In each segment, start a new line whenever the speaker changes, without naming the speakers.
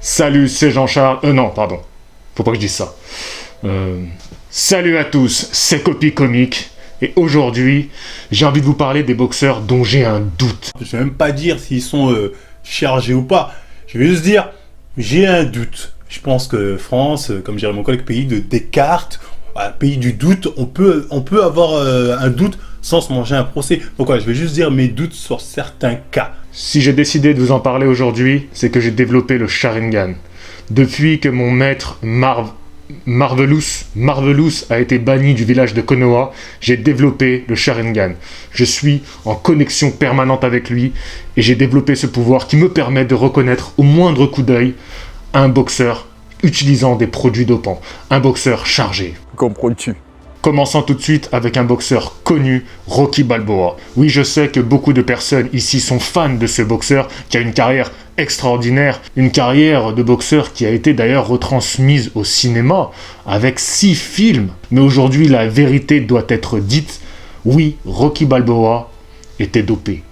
Salut, c'est Jean-Charles. Non, pardon. Faut pas que je dise ça. Salut à tous, c'est Copy Comique. Et aujourd'hui, j'ai envie de vous parler des boxeurs dont j'ai un doute.
Je vais même pas dire s'ils sont chargés ou pas. Je vais juste dire, j'ai un doute. Je pense que France, comme dirait mon collègue, pays de Descartes, pays du doute, on peut avoir un doute sans se manger un procès. Pourquoi? Je vais juste dire mes doutes sur certains cas.
Si j'ai décidé de vous en parler aujourd'hui, c'est que j'ai développé le Sharingan. Depuis que mon maître Marvelous a été banni du village de Konoha, j'ai développé le Sharingan. Je suis en connexion permanente avec lui et j'ai développé ce pouvoir qui me permet de reconnaître au moindre coup d'œil un boxeur utilisant des produits dopants, un boxeur chargé.
Comprends-tu?
Commençons tout de suite avec un boxeur connu, Rocky Balboa. Oui, je sais que beaucoup de personnes ici sont fans de ce boxeur qui a une carrière extraordinaire, une carrière de boxeur qui a été d'ailleurs retransmise au cinéma avec 6 films. Mais aujourd'hui, la vérité doit être dite. Oui, Rocky Balboa était dopé.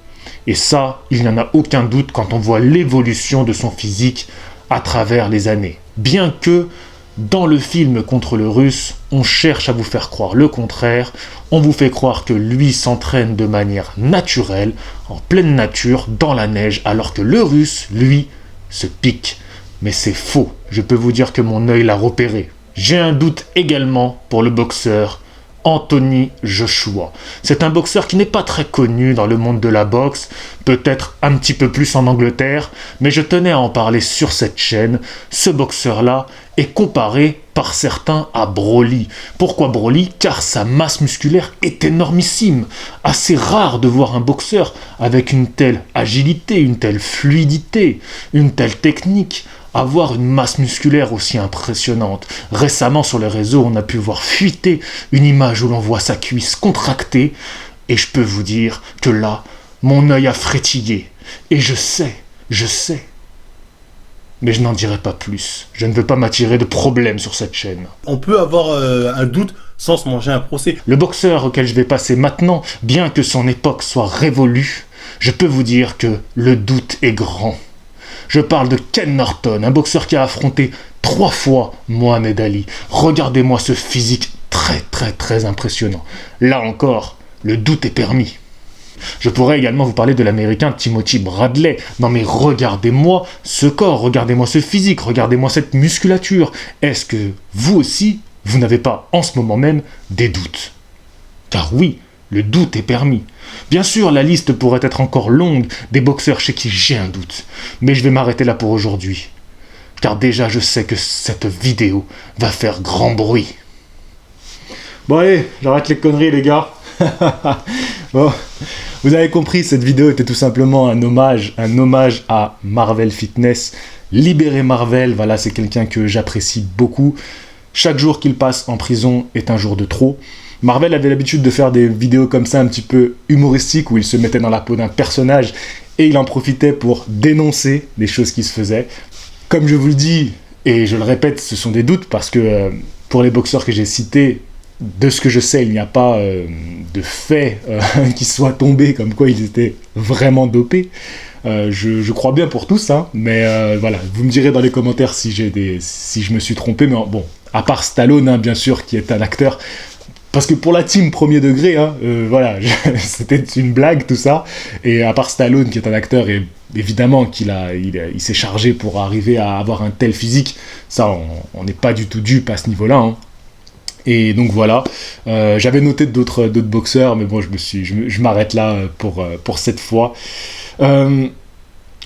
Et ça, il n'y en a aucun doute quand on voit l'évolution de son physique à travers les années. Bien que dans le film contre le Russe, on cherche à vous faire croire le contraire. On vous fait croire que lui s'entraîne de manière naturelle, en pleine nature, dans la neige, alors que le Russe, lui, se pique. Mais c'est faux. Je peux vous dire que mon œil l'a repéré. J'ai un doute également pour le boxeur Anthony Joshua. C'est un boxeur qui n'est pas très connu dans le monde de la boxe, peut-être un petit peu plus en Angleterre, mais je tenais à en parler sur cette chaîne. Ce boxeur-là est comparé par certains à Broly. Pourquoi Broly? Car sa masse musculaire est énormissime. Assez rare de voir un boxeur avec une telle agilité, une telle fluidité, une telle technique, avoir une masse musculaire aussi impressionnante. Récemment sur les réseaux, on a pu voir fuiter une image où l'on voit sa cuisse contractée, et je peux vous dire que là, mon œil a frétillé. Et je sais. Mais je n'en dirai pas plus. Je ne veux pas m'attirer de problèmes sur cette chaîne.
On peut avoir un doute sans se manger un procès.
Le boxeur auquel je vais passer maintenant, bien que son époque soit révolue, je peux vous dire que le doute est grand. Je parle de Ken Norton, un boxeur qui a affronté 3 fois Mohamed Ali. Regardez-moi ce physique très impressionnant. Là encore, le doute est permis. Je pourrais également vous parler de l'américain Timothy Bradley. Non mais regardez-moi ce corps, regardez-moi ce physique, regardez-moi cette musculature. Est-ce que vous aussi, vous n'avez pas en ce moment même des doutes? Car oui, le doute est permis. Bien sûr, la liste pourrait être encore longue des boxeurs chez qui j'ai un doute. Mais je vais m'arrêter là pour aujourd'hui. Car déjà, je sais que cette vidéo va faire grand bruit. Bon allez, j'arrête les conneries les gars. Bon, vous avez compris, cette vidéo était tout simplement un hommage à Marvel Fitness. Libérer Marvel, voilà, c'est quelqu'un que j'apprécie beaucoup. Chaque jour qu'il passe en prison est un jour de trop. Marvel avait l'habitude de faire des vidéos comme ça un petit peu humoristiques où il se mettait dans la peau d'un personnage et il en profitait pour dénoncer les choses qui se faisaient. Comme je vous le dis, et je le répète, ce sont des doutes parce que pour les boxeurs que j'ai cités, de ce que je sais, il n'y a pas de fait qui soit tombé comme quoi ils étaient vraiment dopés. Je crois bien pour tous, hein, mais voilà, vous me direz dans les commentaires si je me suis trompé, mais bon, à part Stallone, hein, bien sûr, qui est un acteur. Parce que pour la team premier degré, hein, voilà, c'était une blague tout ça. Et à part Stallone, qui est un acteur, et évidemment qu'il il s'est chargé pour arriver à avoir un tel physique, ça, on n'est pas du tout dupe à ce niveau-là. Hein. Et donc voilà, j'avais noté d'autres boxeurs, mais bon, je m'arrête là pour cette fois.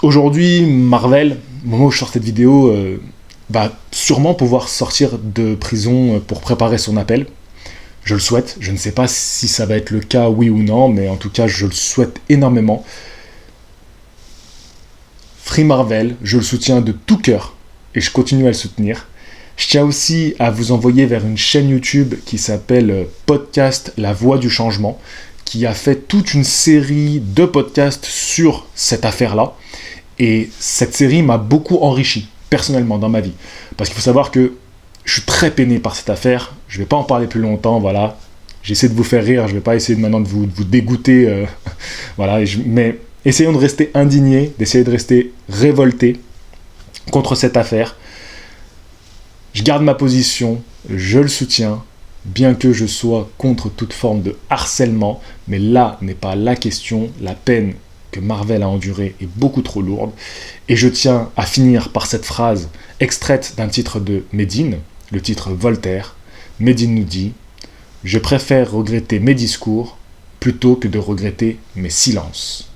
Aujourd'hui, Marvel, au moment où je sors cette vidéo, va sûrement pouvoir sortir de prison pour préparer son appel. Je le souhaite, je ne sais pas si ça va être le cas, oui ou non, mais en tout cas, je le souhaite énormément. Free Marvel, je le soutiens de tout cœur, et je continue à le soutenir. Je tiens aussi à vous envoyer vers une chaîne YouTube qui s'appelle Podcast La Voix du Changement, qui a fait toute une série de podcasts sur cette affaire-là. Et cette série m'a beaucoup enrichi, personnellement, dans ma vie. Parce qu'il faut savoir que je suis très peiné par cette affaire. Je ne vais pas en parler plus longtemps, voilà. J'essaie de vous faire rire, je ne vais pas essayer maintenant de vous dégoûter. Voilà, mais essayons de rester indignés, d'essayer de rester révoltés. contre cette affaire. Je garde ma position, je le soutiens, bien que je sois contre toute forme de harcèlement, mais là n'est pas la question. La peine que Marvel a endurée est beaucoup trop lourde. Et je tiens à finir par cette phrase extraite d'un titre de Médine, le titre Voltaire. Médine nous dit « Je préfère regretter mes discours plutôt que de regretter mes silences ».